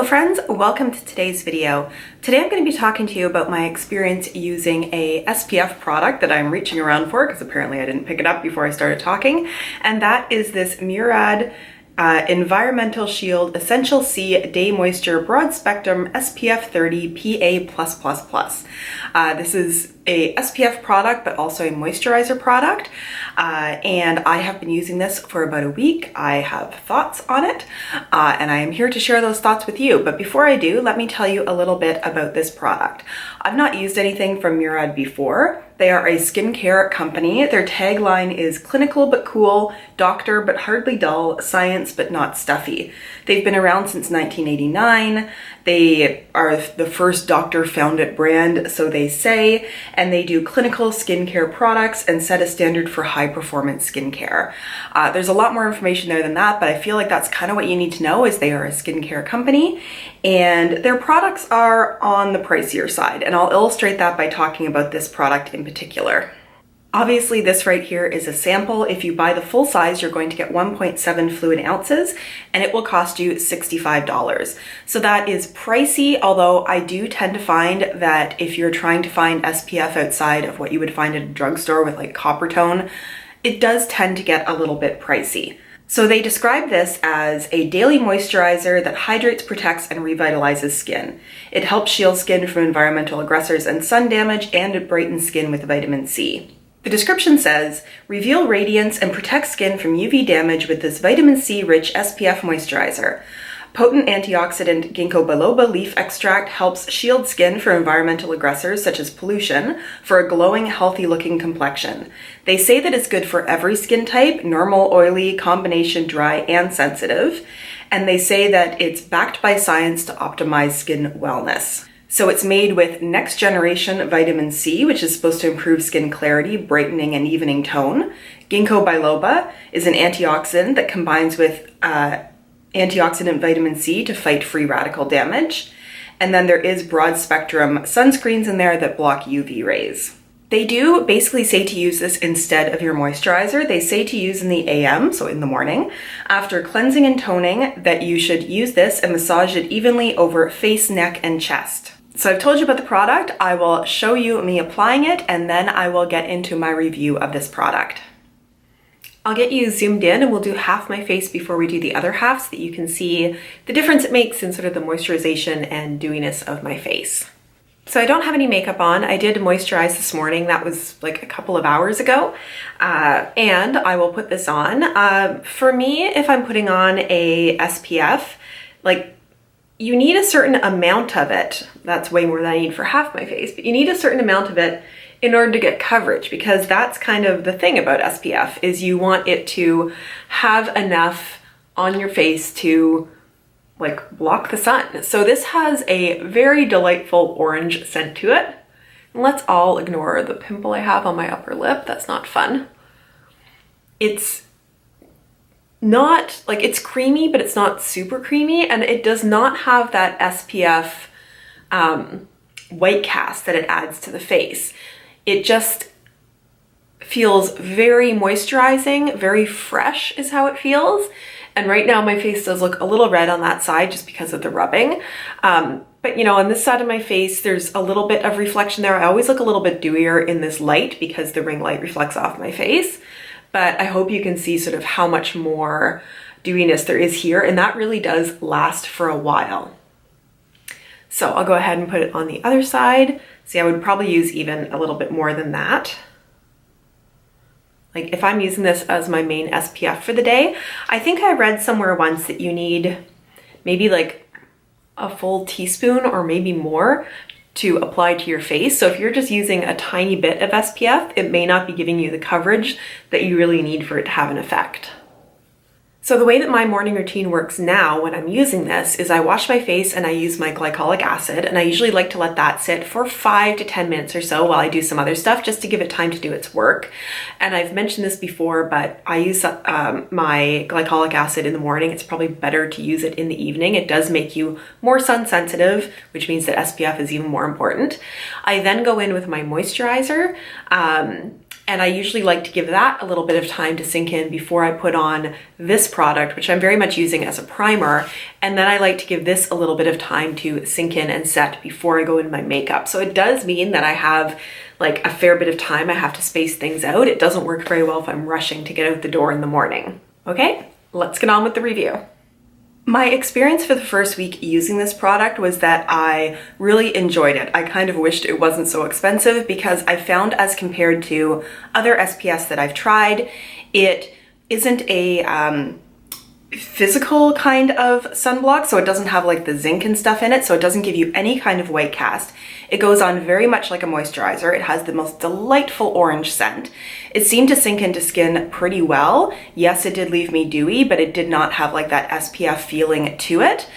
friends, welcome to today's video. Today I'm going to be talking to you about my experience using a SPF product that I'm reaching around for because apparently I didn't pick it up before I started talking, and that is this Murad Environmental Shield Essential C Day Moisture Broad Spectrum SPF30 PA+++. This is a SPF product, but also a moisturizer product. And I have been using this for about a week. I have thoughts on it, and I am here to share those thoughts with you. But before I do, let me tell you a little bit about this product. I've not used anything from Murad before. They are a skincare company. Their tagline is clinical but cool, doctor but hardly dull, science but not stuffy. They've been around since 1989. They are the first doctor-founded brand, so they say, and they do clinical skincare products and set a standard for high-performance skincare. There's a lot more information there than that, but I feel like that's kind of what you need to know is they are a skincare company, and their products are on the pricier side, and I'll illustrate that by talking about this product in particular. Obviously, this right here is a sample. If you buy the full size, you're going to get 1.7 fluid ounces, and it will cost you $65. So that is pricey, although I do tend to find that if you're trying to find SPF outside of what you would find at a drugstore with like copper tone, it does tend to get a little bit pricey. So they describe this as a daily moisturizer that hydrates, protects, and revitalizes skin. It helps shield skin from environmental aggressors and sun damage, and it brightens skin with vitamin C. The description says, reveal radiance and protect skin from UV damage with this vitamin C-rich SPF moisturizer. Potent antioxidant ginkgo biloba leaf extract helps shield skin from environmental aggressors such as pollution for a glowing, healthy-looking complexion. They say that it's good for every skin type, normal, oily, combination, dry, and sensitive. And they say that it's backed by science to optimize skin wellness. So it's made with next generation vitamin C, which is supposed to improve skin clarity, brightening, and evening tone. Ginkgo biloba is an antioxidant that combines with antioxidant vitamin C to fight free radical damage. And then there is broad spectrum sunscreens in there that block UV rays. They do basically say to use this instead of your moisturizer. They say to use in the AM, so in the morning, after cleansing and toning, that you should use this and massage it evenly over face, neck, and chest. So I've told you about the product. I will show you me applying it, and then I will get into my review of this product. I'll get you zoomed in and we'll do half my face before we do the other half so that you can see the difference it makes in sort of the moisturization and dewiness of my face. So I don't have any makeup on. I did moisturize this morning. That was like a couple of hours ago. And I will put this on. For me, if I'm putting on a SPF, like you need a certain amount of it. That's way more than I need for half my face, but you need a certain amount of it in order to get coverage, because that's kind of the thing about SPF is you want it to have enough on your face to like block the sun. So this has a very delightful orange scent to it. And let's all ignore the pimple I have on my upper lip. That's not fun. It's not like, it's creamy, but it's not super creamy, and it does not have that SPF white cast that it adds to the face. It just feels very moisturizing, very fresh is how it feels. And right now my face does look a little red on that side just because of the rubbing. But you know, on this side of my face, there's a little bit of reflection there. I always look a little bit dewier in this light because the ring light reflects off my face. But I hope you can see sort of how much more dewiness there is here, and that really does last for a while. So I'll go ahead and put it on the other side. See, I would probably use even a little bit more than that. Like if I'm using this as my main SPF for the day, I think I read somewhere once that you need maybe like a full teaspoon or maybe more to apply to your face. So if you're just using a tiny bit of SPF, it may not be giving you the coverage that you really need for it to have an effect. So the way that my morning routine works now when I'm using this is I wash my face and I use my glycolic acid, and I usually like to let that sit for 5 to 10 minutes or so while I do some other stuff just to give it time to do its work. And I've mentioned this before, but I use my glycolic acid in the morning. It's probably better to use it in the evening. It does make you more sun sensitive, which means that SPF is even more important. I then go in with my moisturizer. And I usually like to give that a little bit of time to sink in before I put on this product, which I'm very much using as a primer. And then I like to give this a little bit of time to sink in and set before I go into my makeup. So it does mean that I have like a fair bit of time I have to space things out. It doesn't work very well if I'm rushing to get out the door in the morning. Okay, let's get on with the review. My experience for the first week using this product was that I really enjoyed it. I kind of wished it wasn't so expensive because I found, as compared to other SPFs that I've tried, it isn't a physical kind of sunblock, so it doesn't have like the zinc and stuff in it, so it doesn't give you any kind of white cast. It goes on very much like a moisturizer. It has the most delightful orange scent. It seemed to sink into skin pretty well. Yes, it did leave me dewy, but it did not have like that SPF feeling to it.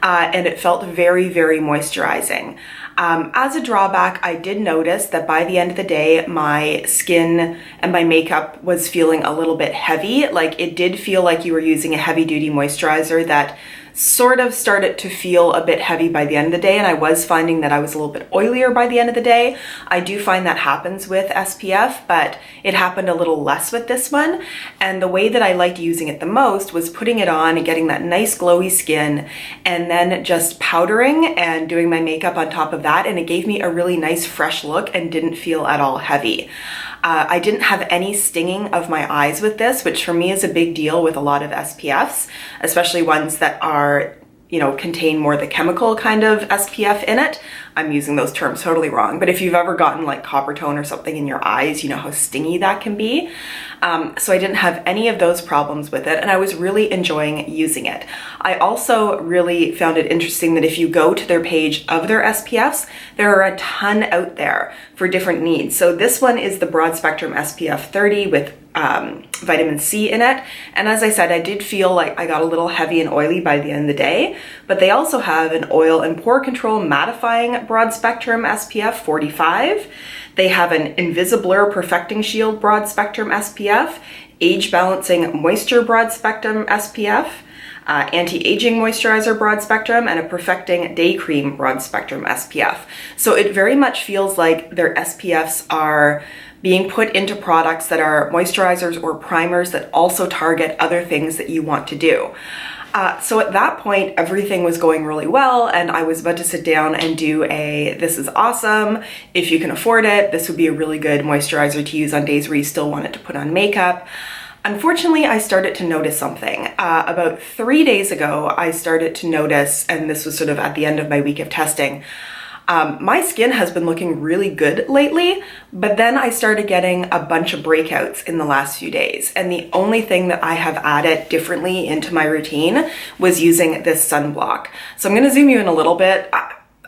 And it felt very, very moisturizing. As a drawback, I did notice that by the end of the day, my skin and my makeup was feeling a little bit heavy. Like it did feel like you were using a heavy duty moisturizer that sort of started to feel a bit heavy by the end of the day, and I was finding that I was a little bit oilier by the end of the day. I do find that happens with SPF, but it happened a little less with this one. And the way that I liked using it the most was putting it on and getting that nice glowy skin and then just powdering and doing my makeup on top of that, and it gave me a really nice fresh look and didn't feel at all heavy. I didn't have any stinging of my eyes with this, which for me is a big deal with a lot of SPFs, especially ones that are, you know, contain more the chemical kind of SPF in it. I'm using those terms totally wrong, but if you've ever gotten like copper tone or something in your eyes, you know how stingy that can be. So I didn't have any of those problems with it, and I was really enjoying using it. I also really found it interesting that if you go to their page of their SPFs, there are a ton out there for different needs. So this one is the broad spectrum SPF 30 with vitamin C in it. And as I said, I did feel like I got a little heavy and oily by the end of the day, but they also have an oil and pore control mattifying broad spectrum SPF 45. They have an Invisiblur perfecting shield broad spectrum SPF, age balancing moisture broad spectrum SPF, anti-aging moisturizer broad spectrum, and a perfecting day cream broad spectrum SPF. So it very much feels like their SPFs are being put into products that are moisturizers or primers that also target other things that you want to do. So at that point, everything was going really well, and I was about to sit down and do this is awesome. If you can afford it, this would be a really good moisturizer to use on days where you still wanted to put on makeup. Unfortunately, I started to notice something. About 3 days ago, I started to notice, and this was sort of at the end of my week of testing, my skin has been looking really good lately, but then I started getting a bunch of breakouts in the last few days. And the only thing that I have added differently into my routine was using this sunblock. So I'm gonna zoom you in a little bit.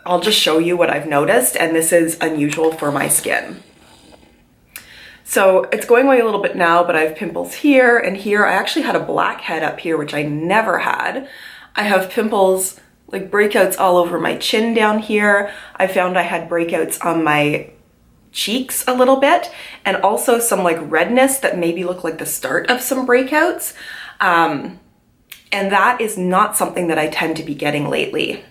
I'll just show you what I've noticed, and this is unusual for my skin. So it's going away a little bit now, but I have pimples here and here. I actually had a blackhead up here, which I never had. I have pimples, like breakouts all over my chin down here. I found I had breakouts on my cheeks a little bit, and also some like redness that maybe look like the start of some breakouts. And that is not something that I tend to be getting lately.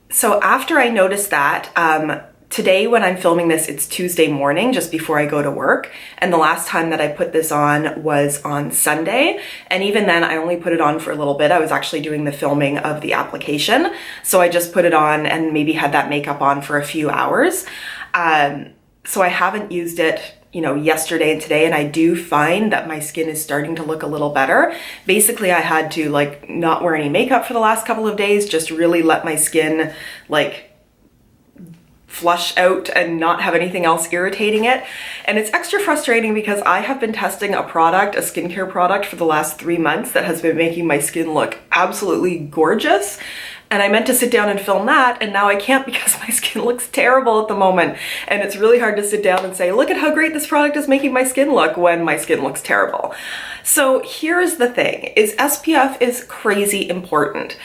So after I noticed that, today when I'm filming this, it's Tuesday morning, just before I go to work. And the last time that I put this on was on Sunday. And even then I only put it on for a little bit. I was actually doing the filming of the application. So I just put it on and maybe had that makeup on for a few hours. So I haven't used it, you know, yesterday and today, and I do find that my skin is starting to look a little better. Basically, I had to like not wear any makeup for the last couple of days, just really let my skin like flush out and not have anything else irritating it. And it's extra frustrating because I have been testing a product, a skincare product, for the last 3 months that has been making my skin look absolutely gorgeous. And I meant to sit down and film that, and now I can't because my skin looks terrible at the moment. And it's really hard to sit down and say, look at how great this product is making my skin look, when my skin looks terrible. So here's the thing, is SPF is crazy important.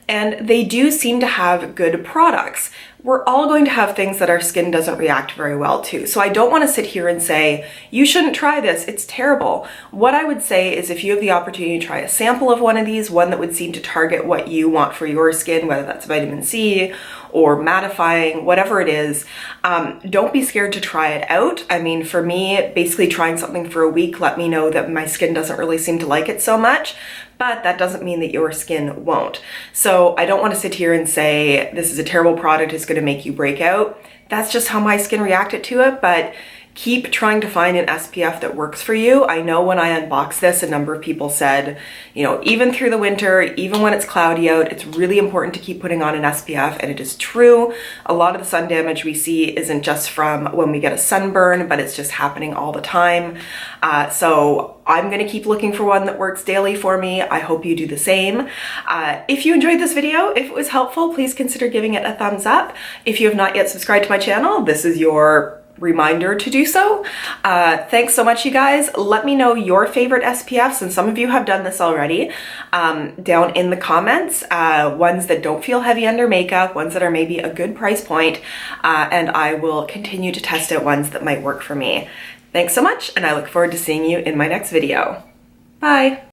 and they do seem to have good products. We're all going to have things that our skin doesn't react very well to. So I don't want to sit here and say, you shouldn't try this, it's terrible. What I would say is if you have the opportunity to try a sample of one of these, one that would seem to target what you want for your skin, whether that's vitamin C or mattifying, whatever it is, don't be scared to try it out. I mean, for me, basically trying something for a week let me know that my skin doesn't really seem to like it so much, but that doesn't mean that your skin won't. So I don't want to sit here and say, this is a terrible product, it's going to make you break out. That's just how my skin reacted to it, but keep trying to find an SPF that works for you. I know when I unboxed this, a number of people said, you know, even through the winter, even when it's cloudy out, it's really important to keep putting on an SPF, and it is true. A lot of the sun damage we see isn't just from when we get a sunburn, but it's just happening all the time. So I'm gonna keep looking for one that works daily for me. I hope you do the same. If you enjoyed this video, if it was helpful, please consider giving it a thumbs up. If you have not yet subscribed to my channel, this is your reminder to do so. Thanks so much, you guys. Let me know your favorite SPFs, and some of you have done this already, down in the comments. Ones that don't feel heavy under makeup, ones that are maybe a good price point, and I will continue to test out ones that might work for me. Thanks so much, and I look forward to seeing you in my next video. Bye!